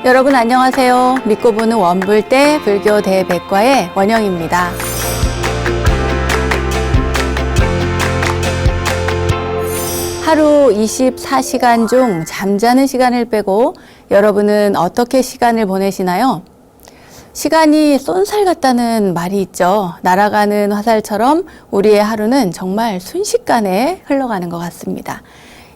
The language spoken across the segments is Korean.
여러분 안녕하세요. 믿고 보는 원불대 불교 대백과의 원영입니다. 하루 24시간 중 잠자는 시간을 빼고 여러분은 어떻게 시간을 보내시나요? 시간이 쏜살 같다는 말이 있죠. 날아가는 화살처럼 우리의 하루는 정말 순식간에 흘러가는 것 같습니다.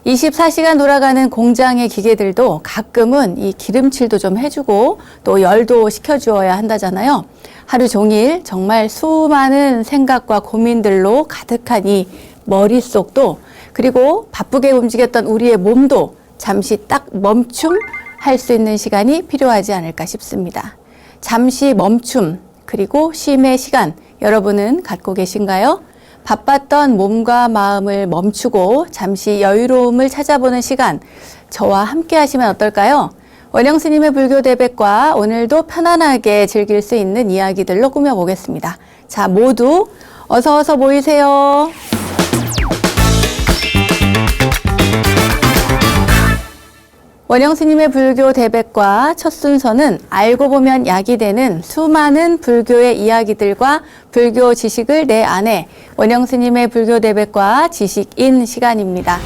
24시간 돌아가는 공장의 기계들도 가끔은 이 기름칠도 좀 해주고 또 열도 식혀주어야 한다잖아요. 하루 종일 정말 수많은 생각과 고민들로 가득한 이 머릿속도 그리고 바쁘게 움직였던 우리의 몸도 잠시 딱 멈춤할 수 있는 시간이 필요하지 않을까 싶습니다. 잠시 멈춤 그리고 쉼의 시간 여러분은 갖고 계신가요? 바빴던 몸과 마음을 멈추고 잠시 여유로움을 찾아보는 시간 저와 함께 하시면 어떨까요? 원영 스님의 불교 대백과 오늘도 편안하게 즐길 수 있는 이야기들로 꾸며보겠습니다. 자, 모두 어서 모이세요. 원영 스님의 불교 대백과 첫 순서는 알고 보면 약이 되는 수많은 불교의 이야기들과 불교 지식을 내 안에 원영 스님의 불교 대백과 지식인 시간입니다.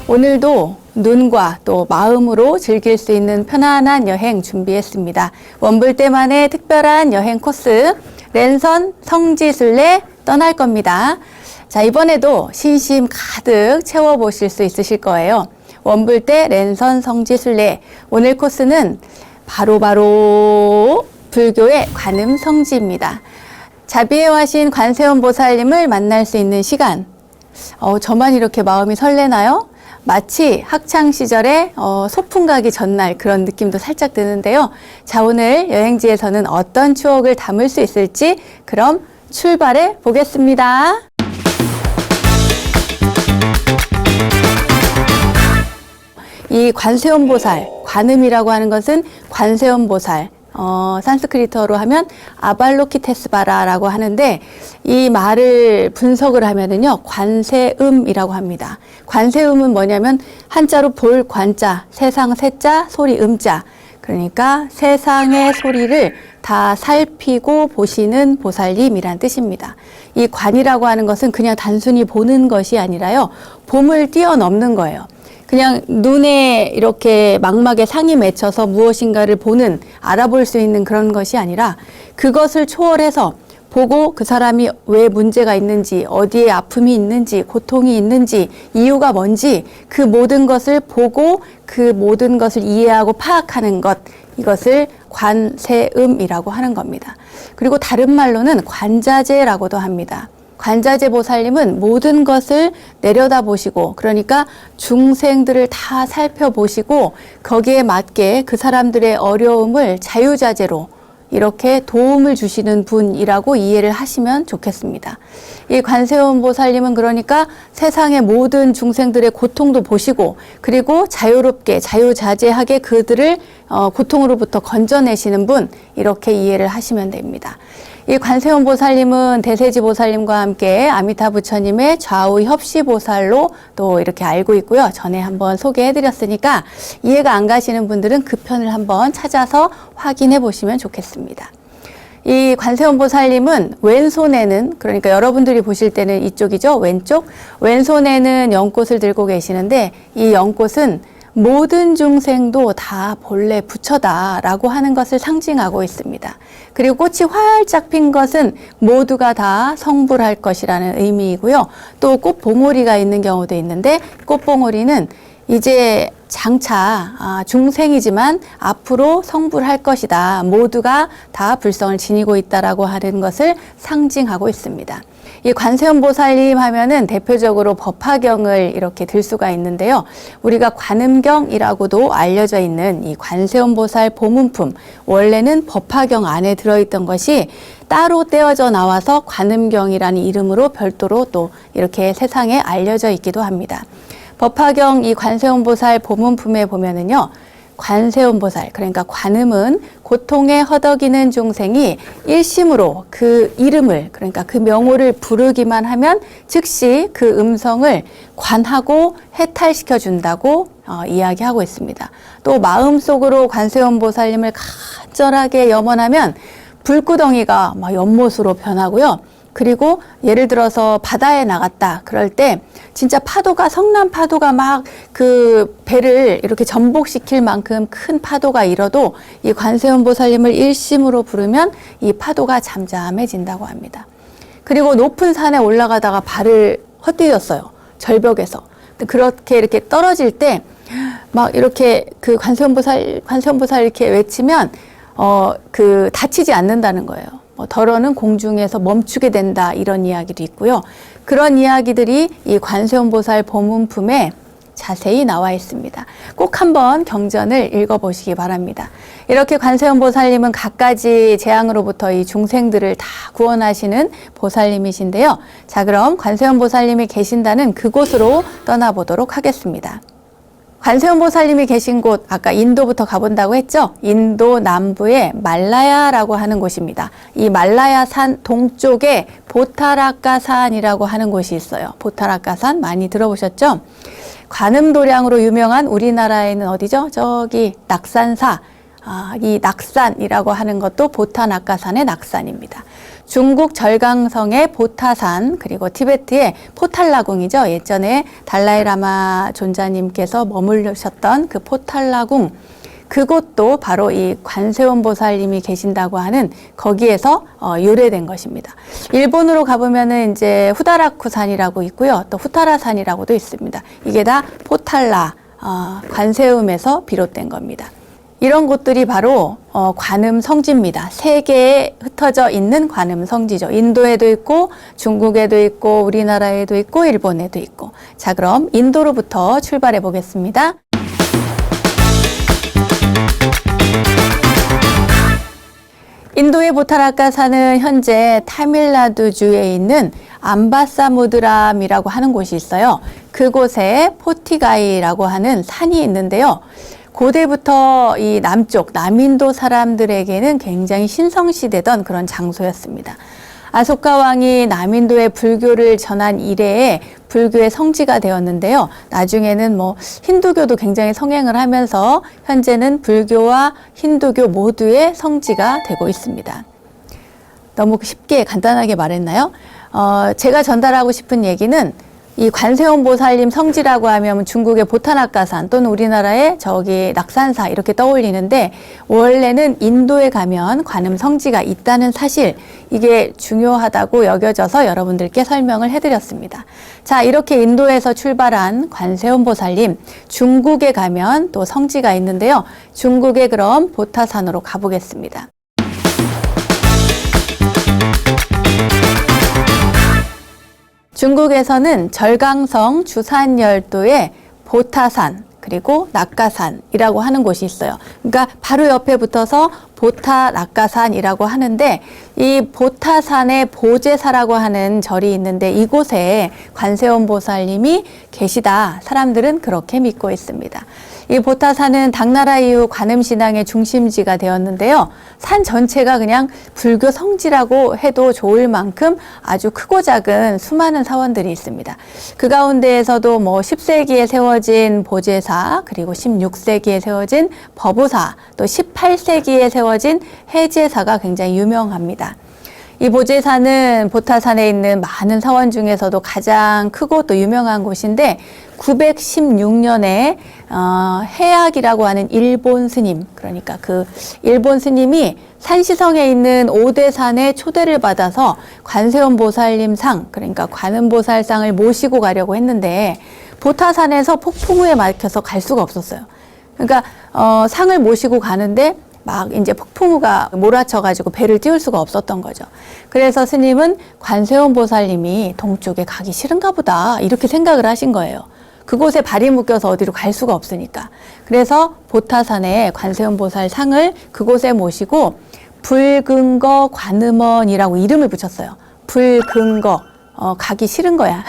오늘도 눈과 또 마음으로 즐길 수 있는 편안한 여행 준비했습니다. 원불대만의 특별한 여행 코스 랜선 성지순례 떠날 겁니다. 자, 이번에도 신심 가득 채워보실 수 있으실 거예요. 원불대 랜선 성지순례. 오늘 코스는 바로 불교의 관음성지입니다. 자비의 화신 관세음 보살님을 만날 수 있는 시간. 저만 이렇게 마음이 설레나요? 마치 학창시절에 소풍 가기 전날 그런 느낌도 살짝 드는데요. 자, 오늘 여행지에서는 어떤 추억을 담을 수 있을지 그럼 출발해 보겠습니다. 이 관세음보살, 관음이라고 하는 것은 관세음보살, 산스크리트어로 하면 아발로키테스바라라고 하는데 이 말을 분석을 하면은요, 관세음이라고 합니다. 관세음은 뭐냐면 한자로 볼 관자, 세상 세자, 소리 음자. 그러니까 세상의 소리를 다 살피고 보시는 보살님이란 뜻입니다. 이 관이라고 하는 것은 그냥 단순히 보는 것이 아니라요, 봄을 뛰어넘는 거예요. 그냥 눈에 이렇게 망막에 상이 맺혀서 무엇인가를 보는, 알아볼 수 있는 그런 것이 아니라 그것을 초월해서 보고 그 사람이 왜 문제가 있는지, 어디에 아픔이 있는지, 고통이 있는지, 이유가 뭔지 그 모든 것을 보고 그 모든 것을 이해하고 파악하는 것, 이것을 관세음이라고 하는 겁니다. 그리고 다른 말로는 관자재라고도 합니다. 관자재 보살님은 모든 것을 내려다보시고 그러니까 중생들을 다 살펴보시고 거기에 맞게 그 사람들의 어려움을 자유자재로 이렇게 도움을 주시는 분이라고 이해를 하시면 좋겠습니다. 이 관세음 보살님은 그러니까 세상의 모든 중생들의 고통도 보시고 그리고 자유롭게 자유자재하게 그들을 고통으로부터 건져내시는 분 이렇게 이해를 하시면 됩니다. 이 관세음 보살님은 대세지 보살님과 함께 아미타 부처님의 좌우 협시 보살로 또 이렇게 알고 있고요. 전에 한번 소개해드렸으니까 이해가 안 가시는 분들은 그 편을 한번 찾아서 확인해 보시면 좋겠습니다. 이 관세음 보살님은 왼손에는 그러니까 여러분들이 보실 때는 이쪽이죠. 왼손에는 연꽃을 들고 계시는데 이 연꽃은 모든 중생도 다 본래 부처다라고 하는 것을 상징하고 있습니다. 그리고 꽃이 활짝 핀 것은 모두가 다 성불할 것이라는 의미이고요. 또 꽃봉오리가 있는 경우도 있는데 꽃봉오리는 이제 장차 중생이지만 앞으로 성불할 것이다. 모두가 다 불성을 지니고 있다라고 하는 것을 상징하고 있습니다. 이 관세음 보살님 하면은 대표적으로 법화경을 이렇게 들 수가 있는데요. 우리가 관음경이라고도 알려져 있는 이 관세음 보살 보문품, 원래는 법화경 안에 들어있던 것이 따로 떼어져 나와서 관음경이라는 이름으로 별도로 또 이렇게 세상에 알려져 있기도 합니다. 법화경 이 관세음 보살 보문품에 보면은요, 관세음보살, 그러니까 관음은 고통에 허덕이는 중생이 일심으로 그 이름을, 그러니까 그 명호를 부르기만 하면 즉시 그 음성을 관하고 해탈시켜 준다고 이야기하고 있습니다. 또 마음속으로 관세음보살님을 간절하게 염원하면 불구덩이가 막 연못으로 변하고요. 그리고 예를 들어서 바다에 나갔다 그럴 때 진짜 파도가, 성난 파도가 막 그 배를 이렇게 전복시킬 만큼 큰 파도가 일어도 이 관세음보살님을 일심으로 부르면 이 파도가 잠잠해진다고 합니다. 그리고 높은 산에 올라가다가 발을 헛디뎠어요. 절벽에서. 그렇게 이렇게 떨어질 때 막 이렇게 그 관세음보살 이렇게 외치면 그 다치지 않는다는 거예요. 덜어는 공중에서 멈추게 된다, 이런 이야기도 있고요. 그런 이야기들이 이 관세음보살 보문품에 자세히 나와 있습니다. 꼭 한번 경전을 읽어보시기 바랍니다. 이렇게 관세음보살님은 갖가지 재앙으로부터 이 중생들을 다 구원하시는 보살님이신데요. 자, 그럼 관세음보살님이 계신다는 그곳으로 떠나보도록 하겠습니다. 관세음보살님이 계신 곳, 아까 인도부터 가본다고 했죠? 인도 남부의 말라야라고 하는 곳입니다. 이 말라야 산 동쪽에 보타라카산이라고 하는 곳이 있어요. 보타라카산 많이 들어보셨죠? 관음도량으로 유명한 우리나라에는 어디죠? 저기 낙산사. 이 낙산이라고 하는 것도 보타라카산의 낙산입니다. 중국 절강성의 보타산, 그리고 티베트의 포탈라궁이죠. 예전에 달라이라마 존자님께서 머물르셨던 그 포탈라궁, 그곳도 바로 이 관세음보살님이 계신다고 하는 거기에서 유래된 것입니다. 일본으로 가보면은 이제 후다라쿠산이라고 있고요. 또 후타라산이라고도 있습니다. 이게 다 포탈라, 관세음에서 비롯된 겁니다. 이런 곳들이 바로 관음 성지입니다. 세계에 흩어져 있는 관음 성지죠. 인도에도 있고 중국에도 있고 우리나라에도 있고 일본에도 있고. 자, 그럼 인도로부터 출발해 보겠습니다. 인도의 보타라카산은 현재 타밀나두주에 있는 암바사무드람이라고 하는 곳이 있어요. 그곳에 포티가이라고 하는 산이 있는데요. 고대부터 이 남쪽, 남인도 사람들에게는 굉장히 신성시되던 그런 장소였습니다. 아소카 왕이 남인도에 불교를 전한 이래에 불교의 성지가 되었는데요. 나중에는 힌두교도 굉장히 성행을 하면서 현재는 불교와 힌두교 모두의 성지가 되고 있습니다. 너무 쉽게 간단하게 말했나요? 제가 전달하고 싶은 얘기는 이 관세음보살님 성지라고 하면 중국의 보타라카산 또는 우리나라의 저기 낙산사 이렇게 떠올리는데, 원래는 인도에 가면 관음 성지가 있다는 사실, 이게 중요하다고 여겨져서 여러분들께 설명을 해드렸습니다. 자, 이렇게 인도에서 출발한 관세음보살님, 중국에 가면 또 성지가 있는데요. 중국에 그럼 보타산으로 가보겠습니다. 중국에서는 절강성 주산열도의 보타산 그리고 낙가산이라고 하는 곳이 있어요. 그러니까 바로 옆에 붙어서 보타낙가산이라고 하는데, 이 보타산의 보제사라고 하는 절이 있는데 이곳에 관세음보살님이 계시다, 사람들은 그렇게 믿고 있습니다. 이 보타산은 당나라 이후 관음신앙의 중심지가 되었는데요. 산 전체가 그냥 불교 성지라고 해도 좋을 만큼 아주 크고 작은 수많은 사원들이 있습니다. 그 가운데에서도 10세기에 세워진 보제사, 그리고 16세기에 세워진 법우사, 또 18세기에 세워진 해제사가 굉장히 유명합니다. 이 보제사는 보타산에 있는 많은 사원 중에서도 가장 크고 또 유명한 곳인데, 916년에 해악이라고 하는 일본 스님, 그러니까 그 일본 스님이 산시성에 있는 오대산에 초대를 받아서 관세음보살님 상, 그러니까 관음보살상을 모시고 가려고 했는데 보타산에서 폭풍우에 막혀서 갈 수가 없었어요. 그러니까 상을 모시고 가는데 막 이제 폭풍우가 몰아쳐가지고 배를 띄울 수가 없었던 거죠. 그래서 스님은 관세음보살님이 동쪽에 가기 싫은가 보다, 이렇게 생각을 하신 거예요. 그곳에 발이 묶여서 어디로 갈 수가 없으니까. 그래서 보타산에 관세음보살 상을 그곳에 모시고 불근거 관음원이라고 이름을 붙였어요. 불근거, 가기 싫은 거야.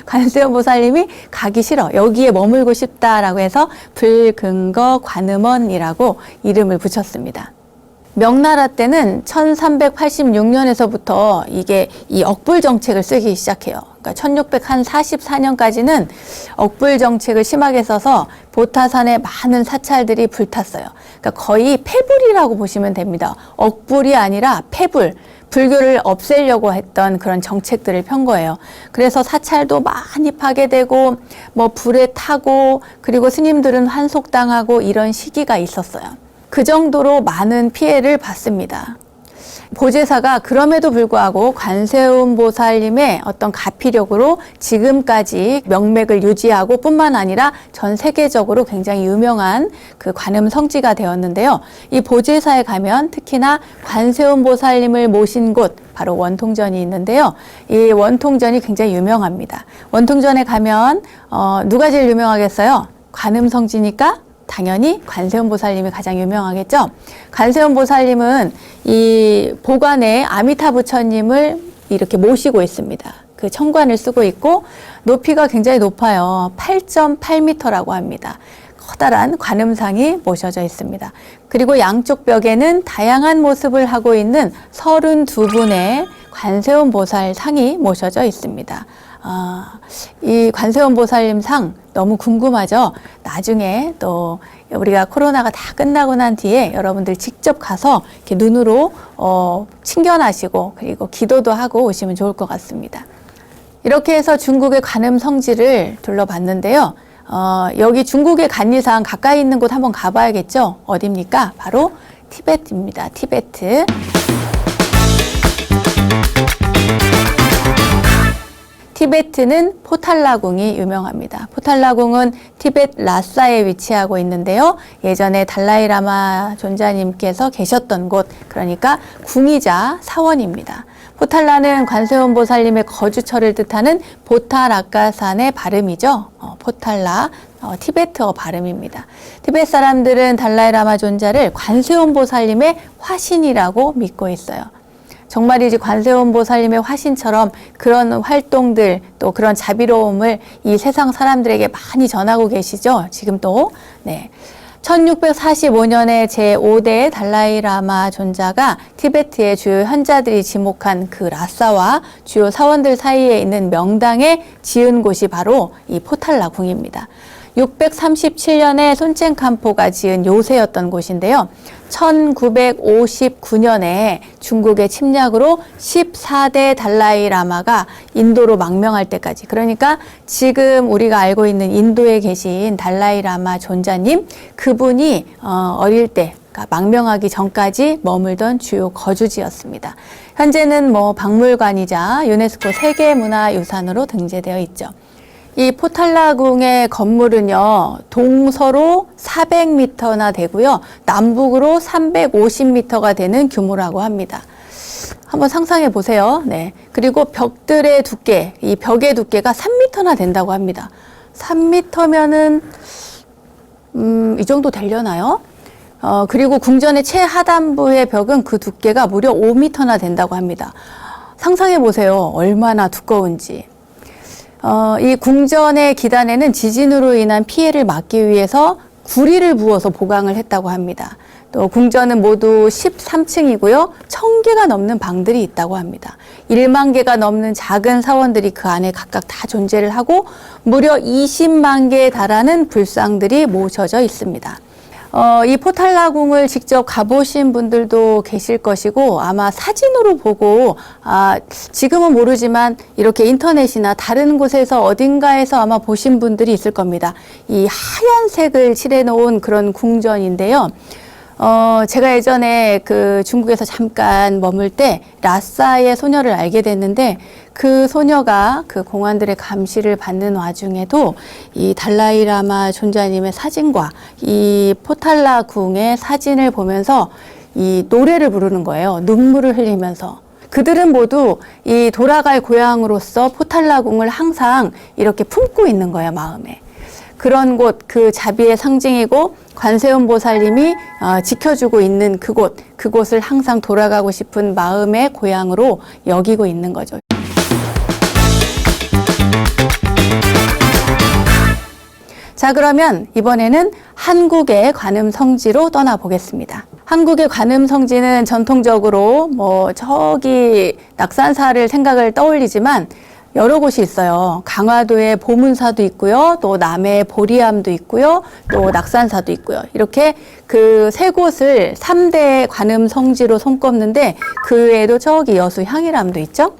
관세음 보살님이 가기 싫어. 여기에 머물고 싶다라고 해서 불근거 관음원이라고 이름을 붙였습니다. 명나라 때는 1386년에서부터 이게 이 억불 정책을 쓰기 시작해요. 그러니까 1644년까지는 억불 정책을 심하게 써서 보타산의 많은 사찰들이 불탔어요. 그러니까 거의 폐불이라고 보시면 됩니다. 억불이 아니라 폐불. 불교를 없애려고 했던 그런 정책들을 편 거예요. 그래서 사찰도 많이 파괴되고 뭐 불에 타고 그리고 스님들은 환속당하고 이런 시기가 있었어요. 그 정도로 많은 피해를 받습니다. 보제사가 그럼에도 불구하고 관세음 보살님의 어떤 가피력으로 지금까지 명맥을 유지하고 뿐만 아니라 전 세계적으로 굉장히 유명한 그 관음 성지가 되었는데요. 이 보제사에 가면 특히나 관세음 보살님을 모신 곳 바로 원통전이 있는데요. 이 원통전이 굉장히 유명합니다. 원통전에 가면 누가 제일 유명하겠어요? 관음 성지니까 당연히 관세음 보살님이 가장 유명하겠죠. 관세음 보살님은 이 보관에 아미타 부처님을 이렇게 모시고 있습니다. 그 청관을 쓰고 있고 높이가 굉장히 높아요. 8.8m라고 합니다. 커다란 관음상이 모셔져 있습니다. 그리고 양쪽 벽에는 다양한 모습을 하고 있는 32분의 관세음 보살 상이 모셔져 있습니다. 이 관세음 보살님 상 너무 궁금하죠? 나중에 또 우리가 코로나가 다 끝나고 난 뒤에 여러분들 직접 가서 이렇게 눈으로 친견하시고 그리고 기도도 하고 오시면 좋을 것 같습니다. 이렇게 해서 중국의 관음 성지를 둘러봤는데요. 여기 중국의 간이상 가까이 있는 곳 한번 가봐야겠죠? 어디입니까? 바로 티베트입니다. 티베트. 티베트는 포탈라궁이 유명합니다. 포탈라궁은 티베트 라사에 위치하고 있는데요. 예전에 달라이라마 존자님께서 계셨던 곳, 그러니까 궁이자 사원입니다. 포탈라는 관세음 보살님의 거주처를 뜻하는 보타라카산의 발음이죠. 포탈라, 티베트어 발음입니다. 티베트 사람들은 달라이라마 존자를 관세음 보살님의 화신이라고 믿고 있어요. 정말이지 관세음 보살님의 화신처럼 그런 활동들 또 그런 자비로움을 이 세상 사람들에게 많이 전하고 계시죠. 지금도. 네. 1645년에 제5대 달라이라마 존자가 티베트의 주요 현자들이 지목한 그 라사와 주요 사원들 사이에 있는 명당에 지은 곳이 바로 이 포탈라궁입니다. 637년에 손첸캄포가 지은 요새였던 곳인데요. 1959년에 중국의 침략으로 14대 달라이라마가 인도로 망명할 때까지, 그러니까 지금 우리가 알고 있는 인도에 계신 달라이라마 존자님, 그분이 어릴 때 그러니까 망명하기 전까지 머물던 주요 거주지였습니다. 현재는 박물관이자 유네스코 세계문화유산으로 등재되어 있죠. 이 포탈라궁의 건물은요, 동서로 400m나 되고요, 남북으로 350m가 되는 규모라고 합니다. 한번 상상해 보세요. 네. 그리고 벽들의 두께, 이 벽의 두께가 3m나 된다고 합니다. 3m면은, 이 정도 되려나요? 그리고 궁전의 최하단부의 벽은 그 두께가 무려 5m나 된다고 합니다. 상상해 보세요. 얼마나 두꺼운지. 이 궁전의 기단에는 지진으로 인한 피해를 막기 위해서 구리를 부어서 보강을 했다고 합니다. 또 궁전은 모두 13층이고요. 1000개가 넘는 방들이 있다고 합니다. 1만 개가 넘는 작은 사원들이 그 안에 각각 다 존재를 하고 무려 20만 개에 달하는 불상들이 모셔져 있습니다. 이 포탈라궁을 직접 가보신 분들도 계실 것이고 아마 사진으로 보고 지금은 모르지만 이렇게 인터넷이나 다른 곳에서 어딘가에서 아마 보신 분들이 있을 겁니다. 이 하얀색을 칠해놓은 그런 궁전인데요. 제가 예전에 그 중국에서 잠깐 머물 때 라사의 소녀를 알게 됐는데 그 소녀가 그 공안들의 감시를 받는 와중에도 이 달라이라마 존자님의 사진과 이 포탈라궁의 사진을 보면서 이 노래를 부르는 거예요. 눈물을 흘리면서. 그들은 모두 이 돌아갈 고향으로서 포탈라궁을 항상 이렇게 품고 있는 거예요, 마음에. 그런 곳, 그 자비의 상징이고 관세음 보살님이 지켜주고 있는 그곳을 항상 돌아가고 싶은 마음의 고향으로 여기고 있는 거죠. 자, 그러면 이번에는 한국의 관음 성지로 떠나보겠습니다. 한국의 관음 성지는 전통적으로 저기 낙산사를 생각을 떠올리지만 여러 곳이 있어요. 강화도에 보문사도 있고요. 또 남해에 보리암도 있고요. 또 낙산사도 있고요. 이렇게 그 세 곳을 3대 관음 성지로 손꼽는데 그 외에도 저기 여수 향일암도 있죠.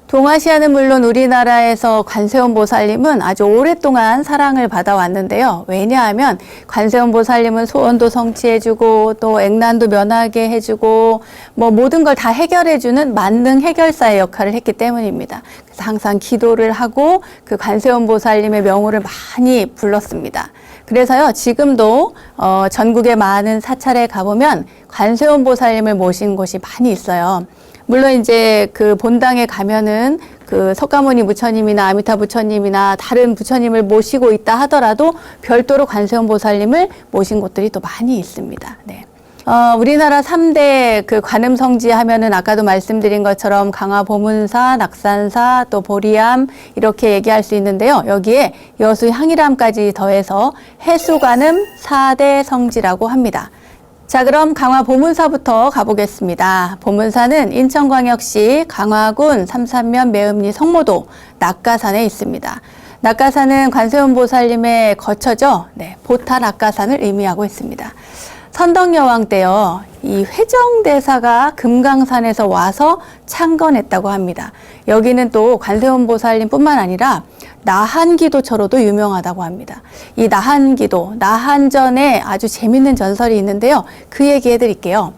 동아시아는 물론 우리나라에서 관세음 보살님은 아주 오랫동안 사랑을 받아왔는데요. 왜냐하면 관세음 보살님은 소원도 성취해주고 또 액난도 면하게 해주고 모든 걸 다 해결해주는 만능 해결사의 역할을 했기 때문입니다. 그래서 항상 기도를 하고 그 관세음 보살님의 명호를 많이 불렀습니다. 그래서요, 지금도 전국의 많은 사찰에 가보면 관세음 보살님을 모신 곳이 많이 있어요. 물론 이제 그 본당에 가면은 그 석가모니 부처님이나 아미타 부처님이나 다른 부처님을 모시고 있다 하더라도 별도로 관세음 보살님을 모신 곳들이 또 많이 있습니다. 네. 우리나라 3대 그 관음 성지 하면은 아까도 말씀드린 것처럼 강화 보문사, 낙산사, 또 보리암 이렇게 얘기할 수 있는데요. 여기에 여수 향일암까지 더해서 해수관음 4대 성지라고 합니다. 자, 그럼 강화 보문사부터 가보겠습니다. 보문사는 인천광역시 강화군 삼산면 매음리 성모도 낙가산에 있습니다. 낙가산은 관세음 보살님의 거처죠. 네, 보타 낙가산을 의미하고 있습니다. 선덕여왕 때요, 이 회정대사가 금강산에서 와서 창건했다고 합니다. 여기는 또 관세음 보살님 뿐만 아니라 나한기도처로도 유명하다고 합니다. 이 나한기도, 나한전에 아주 재밌는 전설이 있는데요. 그 얘기 해드릴게요.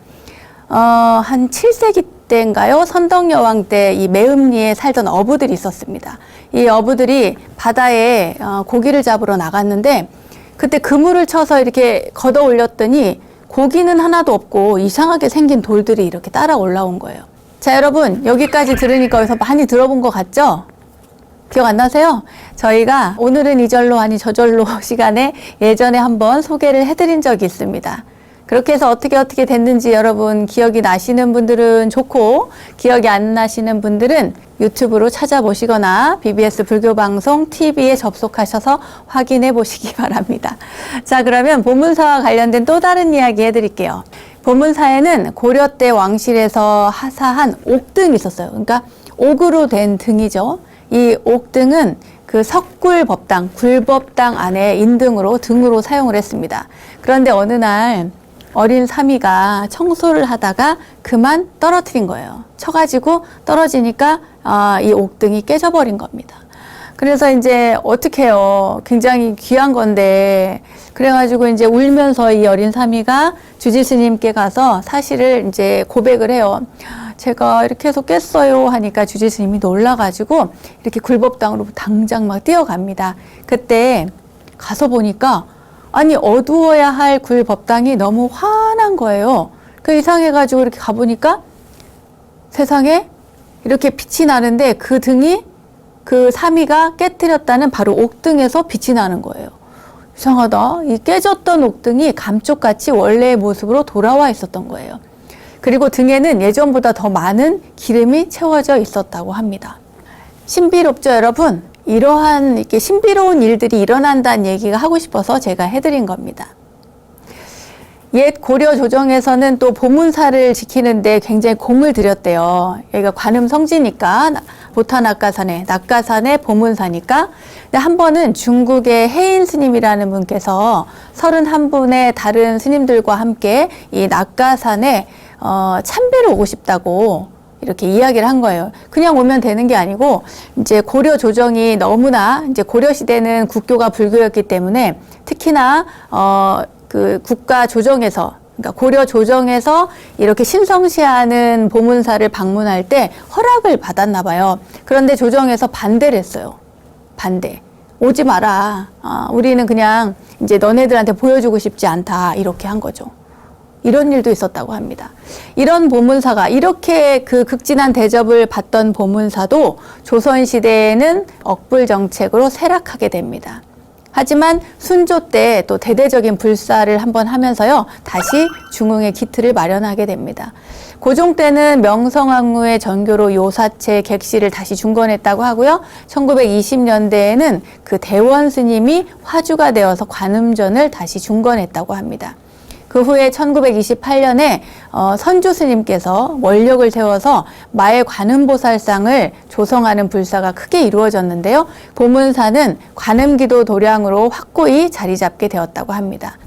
한 7세기 때인가요? 선덕여왕 때 이 매음리에 살던 어부들이 있었습니다. 이 어부들이 바다에 고기를 잡으러 나갔는데 그때 그물을 쳐서 이렇게 걷어 올렸더니 고기는 하나도 없고 이상하게 생긴 돌들이 이렇게 따라 올라온 거예요. 자, 여러분, 여기까지 들으니까 어디서 많이 들어본 것 같죠? 기억 안 나세요? 저희가 오늘은 이절로 아니 저절로 시간에 예전에 한번 소개를 해드린 적이 있습니다. 그렇게 해서 어떻게 됐는지 여러분 기억이 나시는 분들은 좋고 기억이 안 나시는 분들은 유튜브로 찾아보시거나 BBS 불교방송 TV에 접속하셔서 확인해 보시기 바랍니다. 자, 그러면 보문사와 관련된 또 다른 이야기 해드릴게요. 보문사에는 고려 때 왕실에서 하사한 옥등이 있었어요. 그러니까 옥으로 된 등이죠. 이 옥등은 그 석굴법당, 굴법당 안에 인등으로 등으로 사용을 했습니다. 그런데 어느 날 어린 사미가 청소를 하다가 그만 떨어뜨린 거예요. 쳐가지고 떨어지니까 이 옥등이 깨져버린 겁니다. 그래서 이제 어떻게 해요? 굉장히 귀한 건데 그래가지고 이제 울면서 이 어린 사미가 주지 스님께 가서 사실을 이제 고백을 해요. 제가 이렇게 해서 깼어요 하니까 주지 스님이 놀라가지고 이렇게 굴법당으로 당장 막 뛰어갑니다. 그때 가서 보니까 아니 어두워야 할 굴법당이 너무 환한 거예요. 그 이상해가지고 이렇게 가보니까 세상에 이렇게 빛이 나는데 그 등이 그 사미가 깨뜨렸다는 바로 옥등에서 빛이 나는 거예요. 이상하다. 이 깨졌던 옥등이 감쪽같이 원래의 모습으로 돌아와 있었던 거예요. 그리고 등에는 예전보다 더 많은 기름이 채워져 있었다고 합니다. 신비롭죠, 여러분? 이러한 이렇게 신비로운 일들이 일어난다는 얘기가 하고 싶어서 제가 해드린 겁니다. 옛 고려 조정에서는 또 보문사를 지키는데 굉장히 공을 들였대요. 여기가 관음 성지니까 보타 낙가산에 보문사니까. 근데 한 번은 중국의 해인 스님이라는 분께서 31분의 다른 스님들과 함께 이 낙가산에 참배를 오고 싶다고 이렇게 이야기를 한 거예요. 그냥 오면 되는 게 아니고 이제 고려 조정이 너무나 이제 고려 시대는 국교가 불교였기 때문에 특히나 그 국가 조정에서 그러니까 고려 조정에서 이렇게 신성시하는 보문사를 방문할 때 허락을 받았나 봐요. 그런데 조정에서 반대를 했어요. 반대. 오지 마라. 우리는 그냥 이제 너네들한테 보여주고 싶지 않다. 이렇게 한 거죠. 이런 일도 있었다고 합니다. 이런 보문사가 이렇게 그 극진한 대접을 받던 보문사도 조선시대에는 억불정책으로 쇠락하게 됩니다. 하지만 순조 때 또 대대적인 불사를 한번 하면서요, 다시 중흥의 기틀을 마련하게 됩니다. 고종 때는 명성황후의 전교로 요사체 객실을 다시 중건했다고 하고요. 1920년대에는 그 대원 스님이 화주가 되어서 관음전을 다시 중건했다고 합니다. 그 후에 1928년에 선조 스님께서 원력을 세워서 마의 관음보살상을 조성하는 불사가 크게 이루어졌는데요. 보문사는 관음기도 도량으로 확고히 자리 잡게 되었다고 합니다.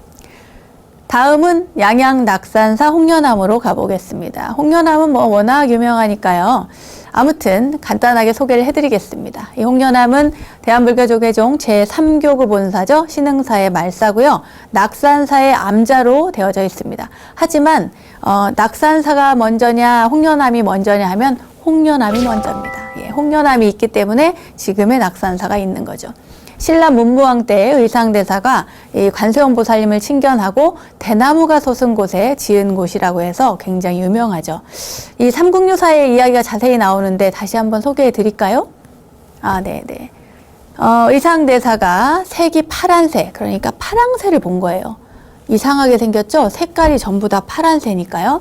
다음은 양양 낙산사 홍련암으로 가보겠습니다. 홍련암은 뭐 워낙 유명하니까요. 아무튼 간단하게 소개를 해드리겠습니다. 이 홍련암은 대한불교조계종 제3교구 본사죠. 신흥사의 말사고요. 낙산사의 암자로 되어져 있습니다. 하지만 낙산사가 먼저냐 홍련암이 먼저냐 하면 홍련암이 먼저입니다. 예, 홍련암이 있기 때문에 지금의 낙산사가 있는 거죠. 신라 문무왕 때 의상대사가 이 관세음보살님을 친견하고 대나무가 솟은 곳에 지은 곳이라고 해서 굉장히 유명하죠. 이 삼국유사의 이야기가 자세히 나오는데 다시 한번 소개해 드릴까요? 네네. 의상대사가 색이 파란색, 그러니까 파랑새를 본 거예요. 이상하게 생겼죠? 색깔이 전부 다 파란새니까요.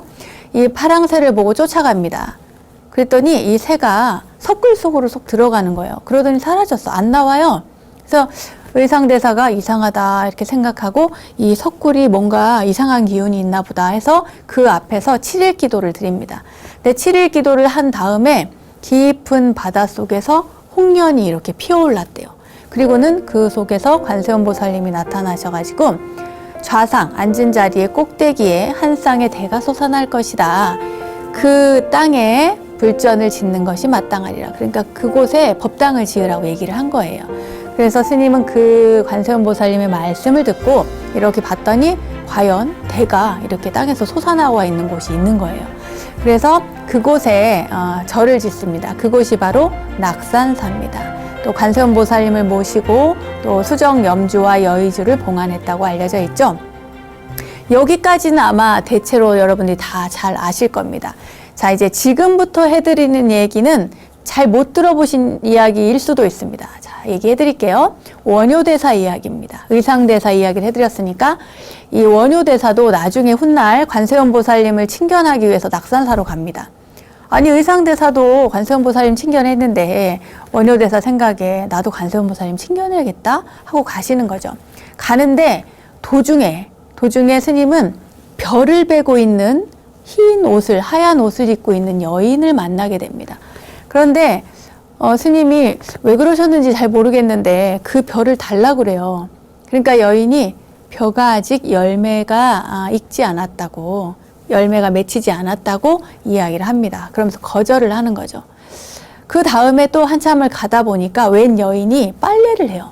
이 파랑새를 보고 쫓아갑니다. 그랬더니 이 새가 석굴 속으로 쏙 들어가는 거예요. 그러더니 사라졌어. 안 나와요. 그래서 의상대사가 이상하다 이렇게 생각하고 이 석굴이 뭔가 이상한 기운이 있나 보다 해서 그 앞에서 7일 기도를 드립니다. 근데 7일 기도를 한 다음에 깊은 바닷속에서 홍련이 이렇게 피어올랐대요. 그리고는 그 속에서 관세음보살님이 나타나셔가지고 좌상 앉은 자리의 꼭대기에 한 쌍의 대가 솟아날 것이다. 그 땅에 불전을 짓는 것이 마땅하리라. 그러니까 그곳에 법당을 지으라고 얘기를 한 거예요. 그래서 스님은 그 관세음보살님의 말씀을 듣고 이렇게 봤더니 과연 대가 이렇게 땅에서 솟아나와 있는 곳이 있는 거예요. 그래서 그곳에 절을 짓습니다. 그곳이 바로 낙산사입니다. 또 관세음보살님을 모시고 또 수정염주와 여의주를 봉안했다고 알려져 있죠. 여기까지는 아마 대체로 여러분들이 다 잘 아실 겁니다. 자, 이제 지금부터 해드리는 얘기는 잘 못 들어보신 이야기일 수도 있습니다. 자, 얘기해 드릴게요. 원효대사 이야기입니다. 의상대사 이야기를 해드렸으니까 이 원효대사도 나중에 훗날 관세음보살님을 친견하기 위해서 낙산사로 갑니다. 아니, 의상대사도 관세음보살님 친견했는데 원효대사 생각에 나도 관세음보살님 친견해야겠다 하고 가시는 거죠. 가는데 도중에 스님은 별을 베고 있는 흰 옷을, 하얀 옷을 입고 있는 여인을 만나게 됩니다. 그런데 스님이 왜 그러셨는지 잘 모르겠는데 그 별을 달라고 그래요. 그러니까 여인이 벼가 아직 열매가 익지 않았다고, 열매가 맺히지 않았다고 이야기를 합니다. 그러면서 거절을 하는 거죠. 그 다음에 또 한참을 가다 보니까 웬 여인이 빨래를 해요.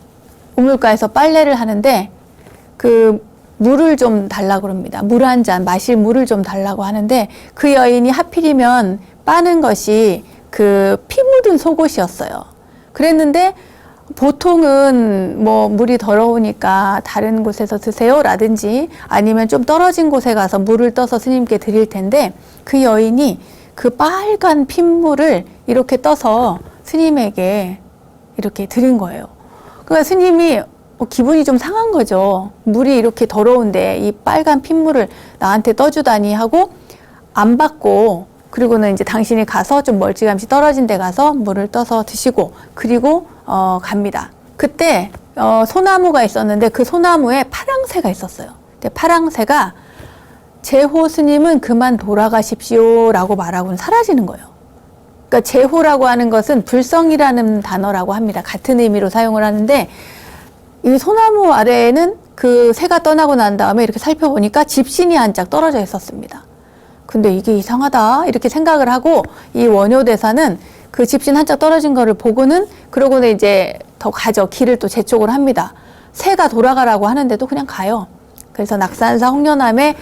우물가에서 빨래를 하는데 그 물을 좀 달라고 그럽니다. 물 한 잔, 마실 물을 좀 달라고 하는데 그 여인이 하필이면 빠는 것이 그 피 묻은 속옷이었어요. 그랬는데 보통은 뭐 물이 더러우니까 다른 곳에서 드세요 라든지 아니면 좀 떨어진 곳에 가서 물을 떠서 스님께 드릴 텐데 그 여인이 그 빨간 핏물을 이렇게 떠서 스님에게 이렇게 드린 거예요. 그러니까 스님이 기분이 좀 상한 거죠. 물이 이렇게 더러운데 이 빨간 핏물을 나한테 떠주다니 하고 안 받고, 그리고는 이제 당신이 가서 좀 멀찌감치 떨어진 데 가서 물을 떠서 드시고 그리고 갑니다. 그때 소나무가 있었는데 그 소나무에 파랑새가 있었어요. 근데 파랑새가 제호 스님은 그만 돌아가십시오 라고 말하고는 사라지는 거예요. 그러니까 제호라고 하는 것은 불성이라는 단어라고 합니다. 같은 의미로 사용을 하는데 이 소나무 아래에는 그 새가 떠나고 난 다음에 이렇게 살펴보니까 집신이 한 짝 떨어져 있었습니다. 근데 이게 이상하다 이렇게 생각을 하고 이 원효대사는 그 집신 한 짝 떨어진 거를 보고는, 그러고는 이제 더 가죠. 길을 또 재촉을 합니다. 새가 돌아가라고 하는데도 그냥 가요. 그래서 낙산사 홍련암에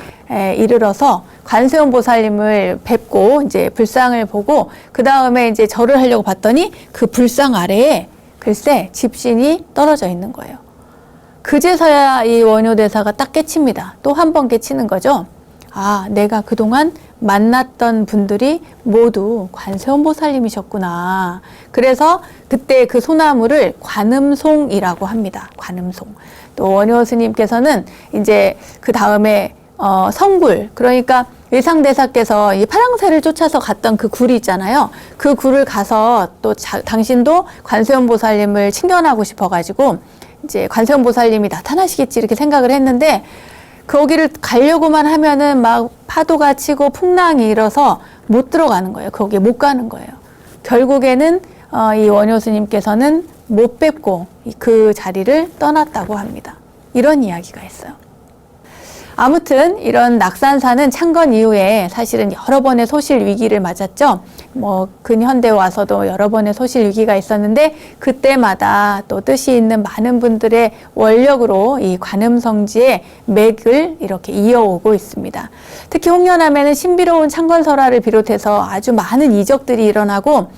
이르러서 관세음보살님을 뵙고 이제 불상을 보고 그 다음에 이제 절을 하려고 봤더니 그 불상 아래에 글쎄 집신이 떨어져 있는 거예요. 그제서야 이 원효대사가 딱 깨칩니다. 또 한 번 깨치는 거죠. 아, 내가 그동안 만났던 분들이 모두 관세음보살님이셨구나. 그래서 그때 그 소나무를 관음송이라고 합니다. 관음송. 또 원효 스님께서는 이제 그 다음에 성굴, 그러니까 의상대사께서 이 파랑새를 쫓아서 갔던 그 굴이 있잖아요. 그 굴을 가서 또 당신도 관세음보살님을 친견하고 싶어가지고 이제 관세음보살님이 나타나시겠지 이렇게 생각을 했는데, 거기를 가려고만 하면은 막 파도가 치고 풍랑이 일어서 못 들어가는 거예요. 거기에 못 가는 거예요. 결국에는 이 원효 스님께서는 못 뵙고 그 자리를 떠났다고 합니다. 이런 이야기가 있어요. 아무튼 이런 낙산사는 창건 이후에 사실은 여러 번의 소실 위기를 맞았죠. 뭐 근현대 와서도 여러 번의 소실 위기가 있었는데, 그때마다 또 뜻이 있는 많은 분들의 원력으로 이 관음성지의 맥을 이렇게 이어오고 있습니다. 특히 홍련암에는 신비로운 창건설화를 비롯해서 아주 많은 이적들이 일어나고,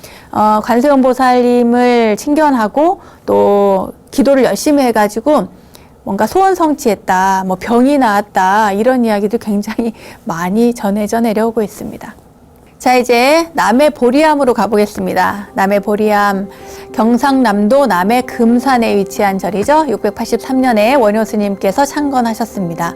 관세음보살님을 친견하고 또 기도를 열심히 해가지고 뭔가 소원 성취했다, 뭐 병이 나았다, 이런 이야기도 굉장히 많이 전해져 내려오고 있습니다. 자, 이제 남해 보리암으로 가보겠습니다. 남해 보리암, 경상남도 남해 금산에 위치한 절이죠. 683년에 원효 스님께서 창건하셨습니다.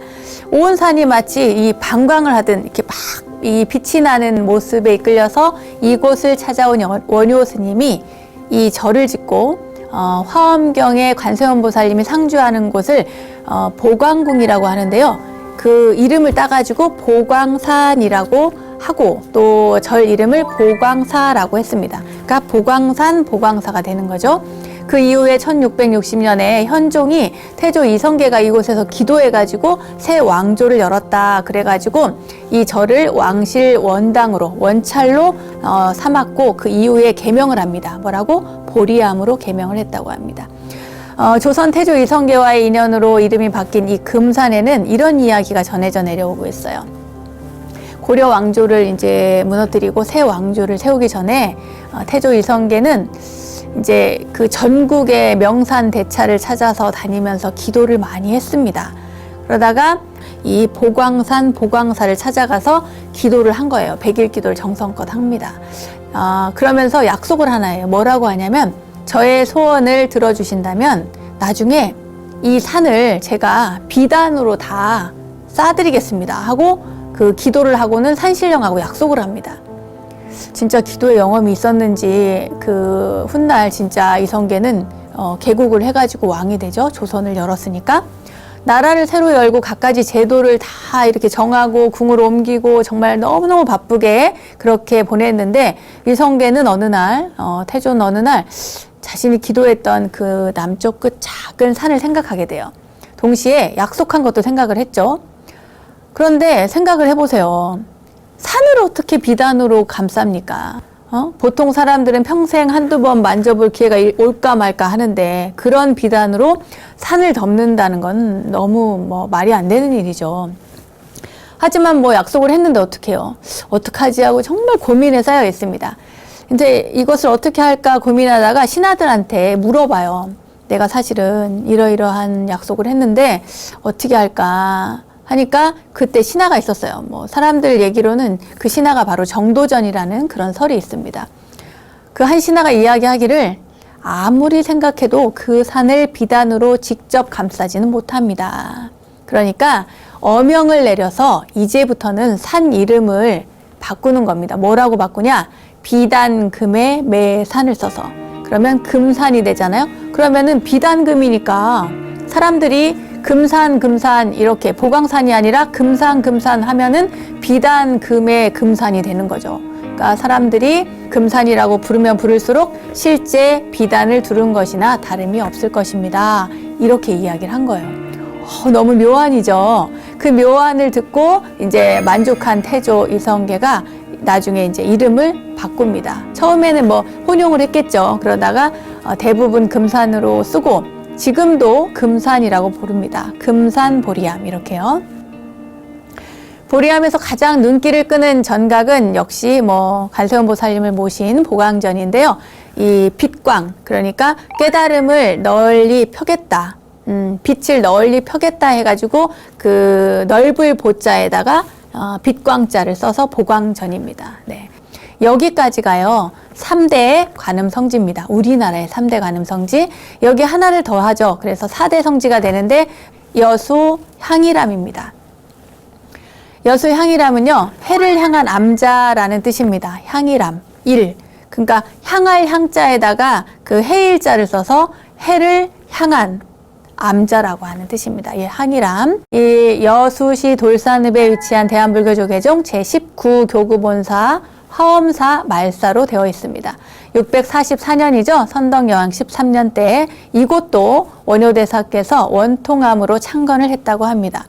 온 산이 마치 이 방광을 하듯 이렇게 막 이 빛이 나는 모습에 이끌려서 이곳을 찾아온 원효 스님이 이 절을 짓고 화엄경에 관세음보살님이 상주하는 곳을 보광궁이라고 하는데요. 그 이름을 따가지고 보광산이라고 하고 또 절 이름을 보광사라고 했습니다. 그러니까 보광산, 보광사가 되는 거죠. 그 이후에 1660년에 현종이 태조 이성계가 이곳에서 기도해가지고 새 왕조를 열었다. 그래가지고 이 절을 왕실 원당으로, 원찰로 삼았고, 그 이후에 개명을 합니다. 뭐라고? 보리암으로 개명을 했다고 합니다. 조선 태조 이성계와의 인연으로 이름이 바뀐 이 금산에는 이런 이야기가 전해져 내려오고 있어요. 고려 왕조를 이제 무너뜨리고 새 왕조를 세우기 전에 태조 이성계는 이제 그 전국의 명산 대차를 찾아서 다니면서 기도를 많이 했습니다. 그러다가 이 보광산, 보광사를 찾아가서 기도를 한 거예요. 100일 기도를 정성껏 합니다. 그러면서 약속을 하나 해요. 뭐라고 하냐면, 저의 소원을 들어주신다면 나중에 이 산을 제가 비단으로 다 쌓아드리겠습니다 하고 그 기도를 하고는 산신령하고 약속을 합니다. 진짜 기도의 영험이 있었는지 그 훗날 진짜 이성계는 개국을 해가지고 왕이 되죠. 조선을 열었으니까. 나라를 새로 열고 갖가지 제도를 다 이렇게 정하고 궁을 옮기고 정말 너무너무 바쁘게 그렇게 보냈는데, 이성계는 어느 날, 태조는 어느 날 자신이 기도했던 그 남쪽 끝 작은 산을 생각하게 돼요. 동시에 약속한 것도 생각을 했죠. 그런데 생각을 해보세요. 산을 어떻게 비단으로 감쌉니까? 보통 사람들은 평생 한두 번 만져볼 기회가 올까 말까 하는데, 그런 비단으로 산을 덮는다는 건 너무 말이 안 되는 일이죠. 하지만 약속을 했는데 어떡해요? 어떡하지 하고 정말 고민에 쌓여 있습니다. 이제 이것을 어떻게 할까 고민하다가 신하들한테 물어봐요. 내가 사실은 이러이러한 약속을 했는데 어떻게 할까 하니까 그때 신하가 있었어요. 사람들 얘기로는 그 신하가 바로 정도전이라는 그런 설이 있습니다. 그 한 신하가 이야기하기를, 아무리 생각해도 그 산을 비단으로 직접 감싸지는 못합니다. 그러니까 어명을 내려서 이제부터는 산 이름을 바꾸는 겁니다. 뭐라고 바꾸냐? 비단금에 매산을 써서. 그러면 금산이 되잖아요. 그러면은 비단금이니까 사람들이 금산, 금산 이렇게 보광산이 아니라 금산, 금산 하면은 비단금의 금산이 되는 거죠. 그러니까 사람들이 금산이라고 부르면 부를수록 실제 비단을 두른 것이나 다름이 없을 것입니다. 이렇게 이야기를 한 거예요. 너무 묘안이죠. 그 묘안을 듣고 이제 만족한 태조 이성계가 나중에 이제 이름을 바꿉니다. 처음에는 혼용을 했겠죠. 그러다가 대부분 금산으로 쓰고 지금도 금산이라고 부릅니다. 금산 보리암 이렇게요. 보리암에서 가장 눈길을 끄는 전각은 역시 관세음보살님을 모신 보광전인데요. 이 빛광, 그러니까 깨달음을 널리 펴겠다. 빛을 널리 펴겠다 해가지고 그 넓을 보자에다가 빛광자를 써서 보광전입니다. 네. 여기까지가요. 3대 관음성지입니다. 우리나라의 3대 관음성지. 여기 하나를 더 하죠. 그래서 4대 성지가 되는데 여수향이람입니다. 여수향이람은요. 해를 향한 암자라는 뜻입니다. 향이람. 일. 그러니까 향할 향자에다가 그 해일자를 써서 해를 향한 암자라고 하는 뜻입니다. 예, 향이람. 이 여수시 돌산읍에 위치한 대한불교조계종 제19교구본사 화엄사 말사로 되어 있습니다. 644년이죠. 선덕여왕 13년 때 이곳도 원효대사께서 원통함으로 창건을 했다고 합니다.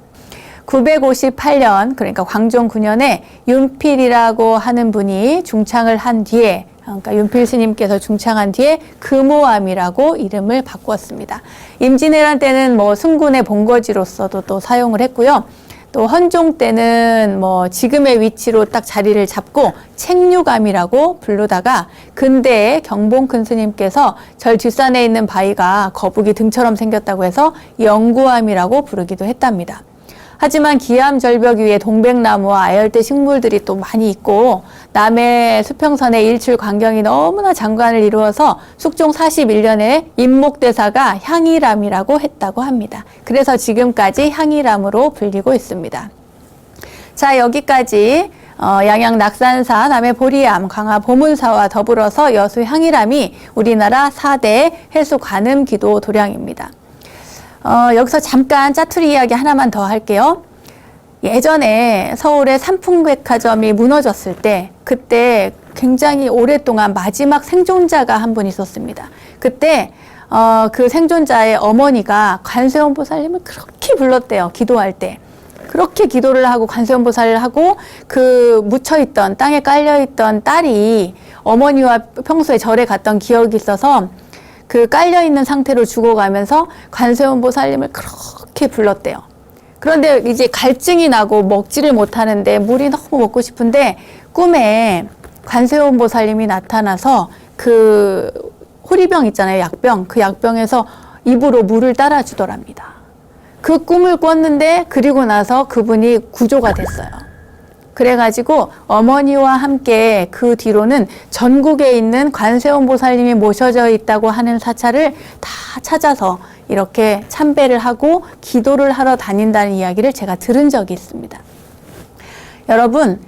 958년 그러니까 광종 9년에 윤필이라고 하는 분이 중창을 한 뒤에 그러니까 윤필 스님께서 중창한 뒤에 금오암이라고 이름을 바꾸었습니다. 임진왜란 때는 뭐 승군의 본거지로서도 또 사용을 했고요. 또 헌종 때는 뭐 지금의 위치로 딱 자리를 잡고 책류감이라고 부르다가 근대에 경봉큰 스님께서 절 뒷산에 있는 바위가 거북이 등처럼 생겼다고 해서 영구암이라고 부르기도 했답니다. 하지만 기암 절벽 위에 동백나무와 아열대 식물들이 또 많이 있고 남해 수평선의 일출 광경이 너무나 장관을 이루어서 숙종 41년에 임목대사가 향이람이라고 했다고 합니다. 그래서 지금까지 향이람으로 불리고 있습니다. 자, 여기까지 양양 낙산사, 남해 보리암, 광화 보문사와 더불어서 여수 향이람이 우리나라 4대 해수 관음 기도 도량입니다. 여기서 잠깐 짜투리 이야기 하나만 더 할게요. 예전에 서울의 삼풍백화점이 무너졌을 때 그때 굉장히 오랫동안 마지막 생존자가 한 분 있었습니다. 그때 그 생존자의 어머니가 관세음보살님을 그렇게 불렀대요. 기도할 때. 그렇게 기도를 하고 관세음보살을 하고 그 묻혀있던 땅에 깔려있던 딸이 어머니와 평소에 절에 갔던 기억이 있어서 그 깔려있는 상태로 죽어가면서 관세음보살님을 그렇게 불렀대요. 그런데 이제 갈증이 나고 먹지를 못하는데 물이 너무 먹고 싶은데 꿈에 관세음보살님이 나타나서 그 호리병 있잖아요. 약병. 그 약병에서 입으로 물을 따라주더랍니다. 그 꿈을 꿨는데 그리고 나서 그분이 구조가 됐어요. 그래가지고 어머니와 함께 그 뒤로는 전국에 있는 관세음보살님이 모셔져 있다고 하는 사찰을 다 찾아서 이렇게 참배를 하고 기도를 하러 다닌다는 이야기를 제가 들은 적이 있습니다. 여러분,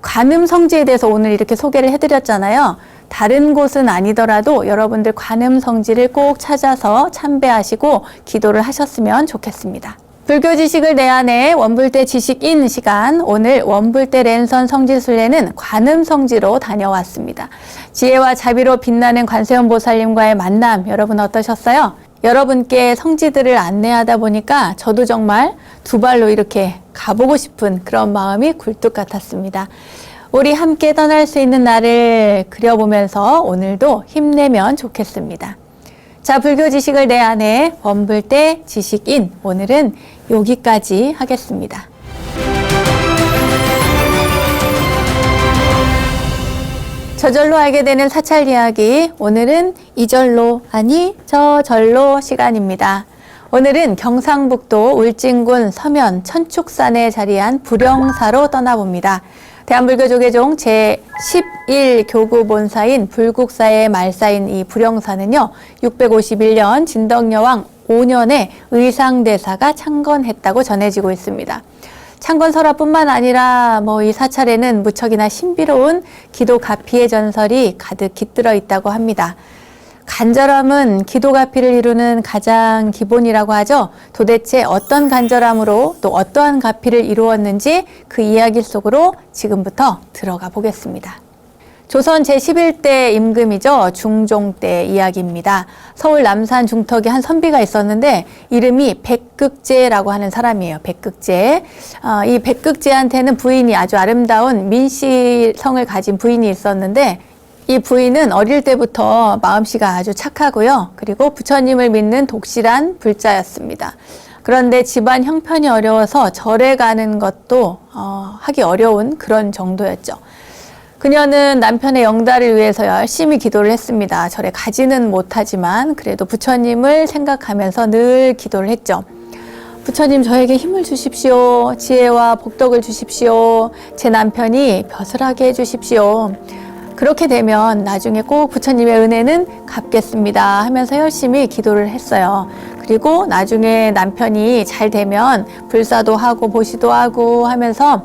관음성지에 대해서 오늘 이렇게 소개를 해드렸잖아요. 다른 곳은 아니더라도 여러분들 관음성지를 꼭 찾아서 참배하시고 기도를 하셨으면 좋겠습니다. 불교 지식을 내 안에 원불대 지식인 시간, 오늘 원불대 랜선 성지순례는 관음성지로 다녀왔습니다. 지혜와 자비로 빛나는 관세음보살님과의 만남 여러분 어떠셨어요? 여러분께 성지들을 안내하다 보니까 저도 정말 두 발로 이렇게 가보고 싶은 그런 마음이 굴뚝 같았습니다. 우리 함께 떠날 수 있는 날을 그려보면서 오늘도 힘내면 좋겠습니다. 자, 불교 지식을 내 안에 원불대 지식인, 오늘은 여기까지 하겠습니다. 저절로 알게 되는 사찰 이야기, 오늘은 이절로 아니 저절로 시간입니다. 오늘은 경상북도 울진군 서면 천축산에 자리한 불영사로 떠나봅니다. 대한불교조계종 제11교구본사인 불국사의 말사인 이 불영사는요, 651년 진덕여왕 5년에 의상대사가 창건했다고 전해지고 있습니다. 창건 설화뿐만 아니라 이 사찰에는 무척이나 신비로운 기도 가피의 전설이 가득 깃들어 있다고 합니다. 간절함은 기도 가피를 이루는 가장 기본이라고 하죠. 도대체 어떤 간절함으로 또 어떠한 가피를 이루었는지 그 이야기 속으로 지금부터 들어가 보겠습니다. 조선 제11대 임금이죠. 중종 때 이야기입니다. 서울 남산 중턱에 한 선비가 있었는데 이름이 백극제라고 하는 사람이에요. 백극제. 이 백극제한테는 부인이 아주 아름다운 민씨성을 가진 부인이 있었는데 이 부인은 어릴 때부터 마음씨가 아주 착하고요. 그리고 부처님을 믿는 독실한 불자였습니다. 그런데 집안 형편이 어려워서 절에 가는 것도 하기 어려운 그런 정도였죠. 그녀는 남편의 영달을 위해서 열심히 기도를 했습니다. 절에 가지는 못하지만 그래도 부처님을 생각하면서 늘 기도를 했죠. 부처님 저에게 힘을 주십시오. 지혜와 복덕을 주십시오. 제 남편이 벼슬하게 해주십시오. 그렇게 되면 나중에 꼭 부처님의 은혜는 갚겠습니다 하면서 열심히 기도를 했어요. 그리고 나중에 남편이 잘 되면 불사도 하고 보시도 하고 하면서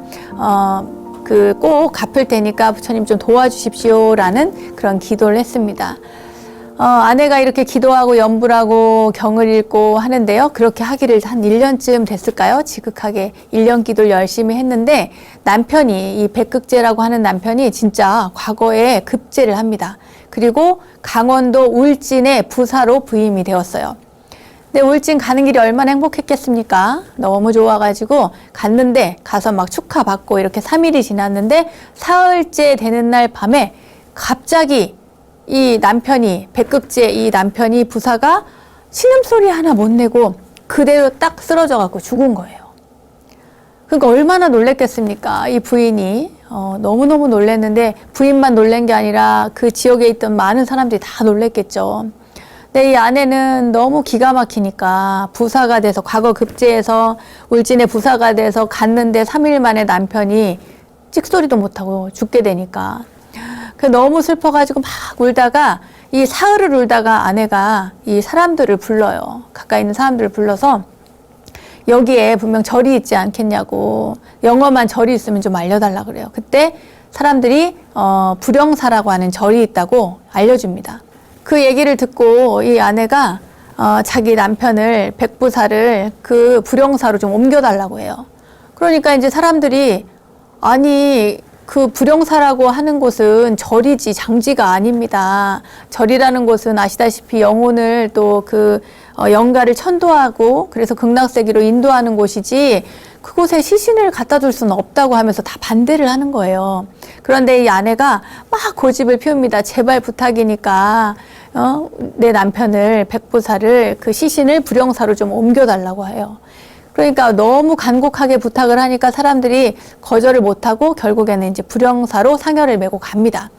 꼭 갚을 테니까 부처님 좀 도와주십시오라는 그런 기도를 했습니다. 아내가 이렇게 기도하고 염불하고 경을 읽고 하는데요. 그렇게 하기를 한 1년쯤 됐을까요? 지극하게 1년 기도를 열심히 했는데 남편이 이 백극제라고 하는 남편이 진짜 과거에 급제를 합니다. 그리고 강원도 울진의 부사로 부임이 되었어요. 근데 울진 가는 길이 얼마나 행복했겠습니까? 너무 좋아가지고 갔는데 가서 막 축하받고 이렇게 3일이 지났는데 사흘째 되는 날 밤에 갑자기 이 남편이 백극제 이 남편이 부사가 신음소리 하나 못 내고 그대로 딱 쓰러져 갖고 죽은 거예요. 그러니까 얼마나 놀랬겠습니까? 이 부인이 너무너무 놀랬는데 부인만 놀란 게 아니라 그 지역에 있던 많은 사람들이 다 놀랬겠죠. 근데 이 아내는 너무 기가 막히니까 부사가 돼서 과거 급제에서 울진에 부사가 돼서 갔는데 3일 만에 남편이 찍소리도 못하고 죽게 되니까 너무 슬퍼가지고 막 울다가 이 사흘을 울다가 아내가 이 사람들을 불러요. 가까이 있는 사람들을 불러서 여기에 분명 절이 있지 않겠냐고 영험한 절이 있으면 좀 알려달라 그래요. 그때 사람들이 불영사라고 하는 절이 있다고 알려줍니다. 그 얘기를 듣고 이 아내가 자기 남편을 백부사를 그 불영사로 좀 옮겨달라고 해요. 그러니까 이제 사람들이 아니 그 불영사라고 하는 곳은 절이지 장지가 아닙니다. 절이라는 곳은 아시다시피 영혼을 또 영가를 천도하고 그래서 극락세계로 인도하는 곳이지 그곳에 시신을 갖다 둘 수는 없다고 하면서 다 반대를 하는 거예요. 그런데 이 아내가 막 고집을 피웁니다. 제발 부탁이니까 내 남편을 백부사를 그 시신을 불영사로 좀 옮겨달라고 해요. 그러니까 너무 간곡하게 부탁을 하니까 사람들이 거절을 못하고 결국에는 이제 불영사로 상여를 메고 갑니다.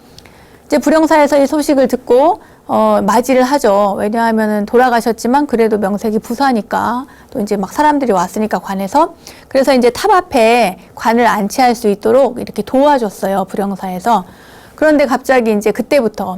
이제 불영사에서 이 소식을 듣고 맞이를 하죠. 왜냐하면은 돌아가셨지만 그래도 명색이 부사니까 또 이제 막 사람들이 왔으니까 관에서 그래서 이제 탑 앞에 관을 안치할 수 있도록 이렇게 도와줬어요. 불영사에서. 그런데 갑자기 이제 그때부터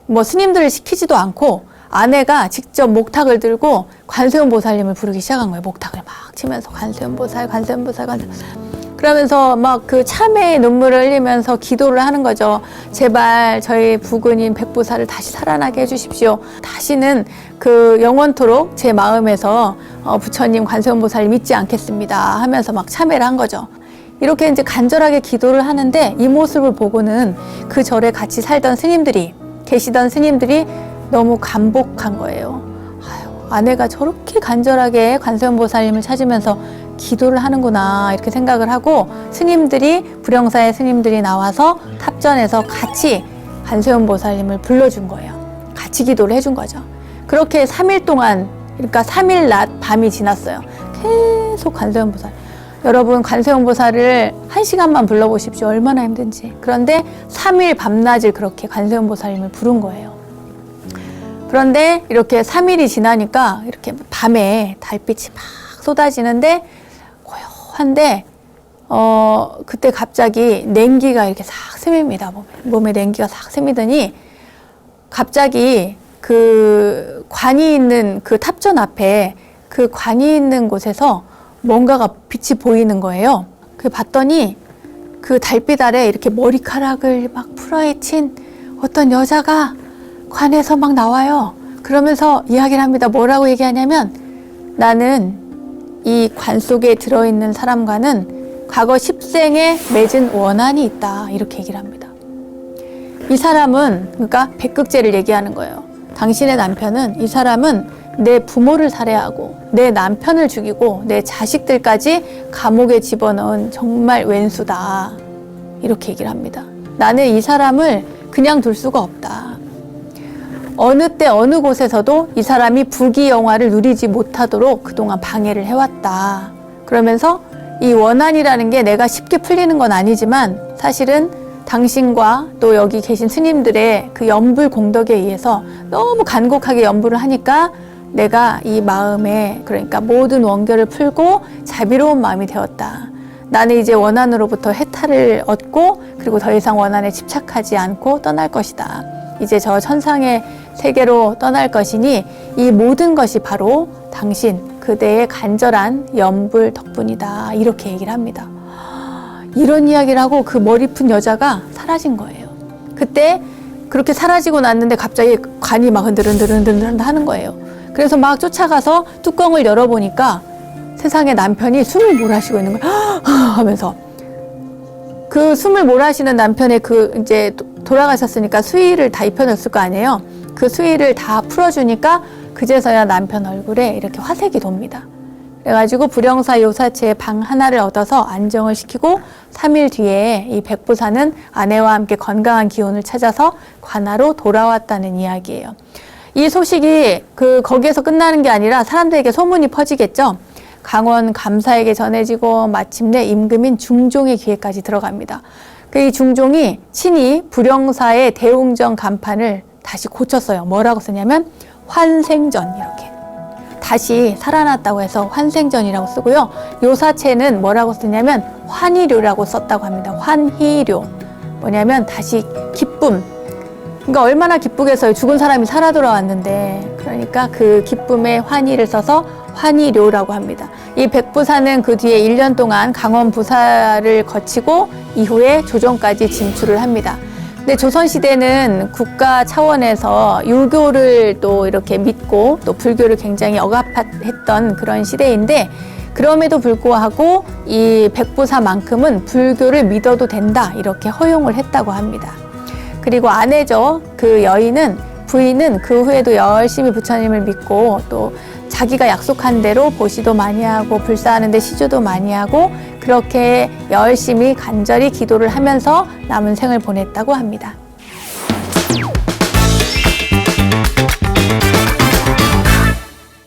뭐 스님들을 시키지도 않고 아내가 직접 목탁을 들고 관세음보살님을 부르기 시작한 거예요. 목탁을 막 치면서 관세음보살, 관세음보살, 관세음보살. 그러면서 막 그 참회의 눈물을 흘리면서 기도를 하는 거죠. 제발 저희 부근인 백보살을 다시 살아나게 해주십시오. 다시는 그 영원토록 제 마음에서 부처님, 관세음보살 믿지 않겠습니다 하면서 막 참회를 한 거죠. 이렇게 이제 간절하게 기도를 하는데 이 모습을 보고는 그 절에 같이 살던 계시던 스님들이 너무 감복한 거예요. 아내가 저렇게 간절하게 관세음보살님을 찾으면서 기도를 하는구나 이렇게 생각을 하고 불영사의 스님들이 나와서 탑전에서 같이 관세음보살님을 불러준 거예요. 같이 기도를 해준 거죠. 그렇게 3일 동안 그러니까 3일 낮 밤이 지났어요. 계속 관세음보살. 여러분 관세음보살을 1시간만 불러보십시오. 얼마나 힘든지. 그런데 3일 밤낮을 그렇게 관세음보살님을 부른 거예요. 그런데 이렇게 3일이 지나니까 이렇게 밤에 달빛이 막 쏟아지는데 고요한데 그때 갑자기 냉기가 이렇게 싹 스밉니다. 몸에 냉기가 싹 스미더니 갑자기 그 관이 있는 그 탑전 앞에 그 관이 있는 곳에서 뭔가가 빛이 보이는 거예요. 그 봤더니 그 달빛 아래 이렇게 머리카락을 막 풀어헤친 어떤 여자가 관에서 막 나와요. 그러면서 이야기를 합니다. 뭐라고 얘기하냐면 나는 이 관 속에 들어있는 사람과는 과거 10생에 맺은 원한이 있다. 이렇게 얘기를 합니다. 이 사람은 그러니까 백극제를 얘기하는 거예요. 당신의 남편은 이 사람은 내 부모를 살해하고 내 남편을 죽이고 내 자식들까지 감옥에 집어넣은 정말 왼수다. 이렇게 얘기를 합니다. 나는 이 사람을 그냥 둘 수가 없다. 어느 때 어느 곳에서도 이 사람이 부귀영화를 누리지 못하도록 그동안 방해를 해왔다. 그러면서 이 원한이라는 게 내가 쉽게 풀리는 건 아니지만 사실은 당신과 또 여기 계신 스님들의 그 염불 공덕에 의해서 너무 간곡하게 염불을 하니까 내가 이 마음에 그러니까 모든 원결을 풀고 자비로운 마음이 되었다. 나는 이제 원한으로부터 해탈을 얻고 그리고 더 이상 원한에 집착하지 않고 떠날 것이다. 이제 저 천상의 세계로 떠날 것이니 이 모든 것이 바로 당신 그대의 간절한 염불 덕분이다. 이렇게 얘기를 합니다. 이런 이야기를 하고 그 머리 푼 여자가 사라진 거예요. 그때 그렇게 사라지고 났는데 갑자기 관이 막 흔들흔들 하는 거예요. 그래서 막 쫓아가서 뚜껑을 열어보니까 세상에 남편이 숨을 몰아쉬고 있는 거예요. 하면서 그 숨을 몰아쉬는 남편의 그 이제 돌아가셨으니까 수의를 다 입혀줬을 거 아니에요. 그 수의를 다 풀어주니까 그제서야 남편 얼굴에 이렇게 화색이 돕니다. 그래가지고 불영사 요사체의 방 하나를 얻어서 안정을 시키고 3일 뒤에 이 백부사는 아내와 함께 건강한 기운을 찾아서 관하로 돌아왔다는 이야기예요. 이 소식이 거기에서 끝나는 게 아니라 사람들에게 소문이 퍼지겠죠. 강원 감사에게 전해지고 마침내 임금인 중종의 귀에까지 들어갑니다. 이 중종이 친히 불영사의 대웅정 간판을 다시 고쳤어요. 뭐라고 쓰냐면 환생전 이렇게. 다시 살아났다고 해서 환생전이라고 쓰고요. 요사체는 뭐라고 쓰냐면 환희료라고 썼다고 합니다. 환희료. 뭐냐면 다시 기쁨. 그러니까 얼마나 기쁘겠어요. 죽은 사람이 살아 돌아왔는데. 그러니까 그 기쁨의 환희를 써서 환희료라고 합니다. 이 백부사는 그 뒤에 1년 동안 강원 부사를 거치고 이후에 조정까지 진출을 합니다. 근데 조선시대는 국가 차원에서 유교를 또 이렇게 믿고 또 불교를 굉장히 억압했던 그런 시대인데 그럼에도 불구하고 이 백부사만큼은 불교를 믿어도 된다 이렇게 허용을 했다고 합니다. 그리고 아내죠. 그 여인은 부인은 그 후에도 열심히 부처님을 믿고 또 자기가 약속한 대로 보시도 많이 하고 불사하는데 시주도 많이 하고 그렇게 열심히 간절히 기도를 하면서 남은 생을 보냈다고 합니다.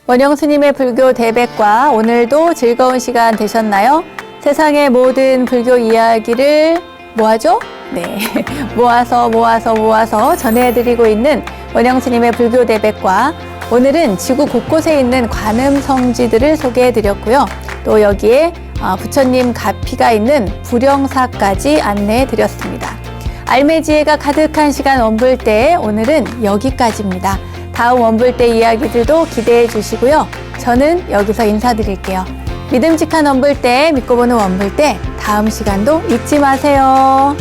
원영스님의 불교 대백과 오늘도 즐거운 시간 되셨나요? 세상의 모든 불교 이야기를 뭐하죠? 네, 모아서 전해드리고 있는 원영스님의 불교 대백과 오늘은 지구 곳곳에 있는 관음 성지들을 소개해드렸고요. 또 여기에 부처님 가피가 있는 불영사까지 안내해드렸습니다. 알매지혜가 가득한 시간 원불대 오늘은 여기까지입니다. 다음 원불대 이야기들도 기대해 주시고요. 저는 여기서 인사드릴게요. 믿음직한 원불대, 믿고 보는 원불대, 다음 시간도 잊지 마세요.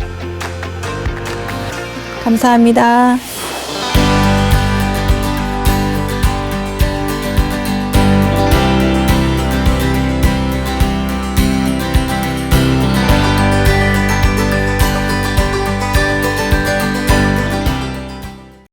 감사합니다.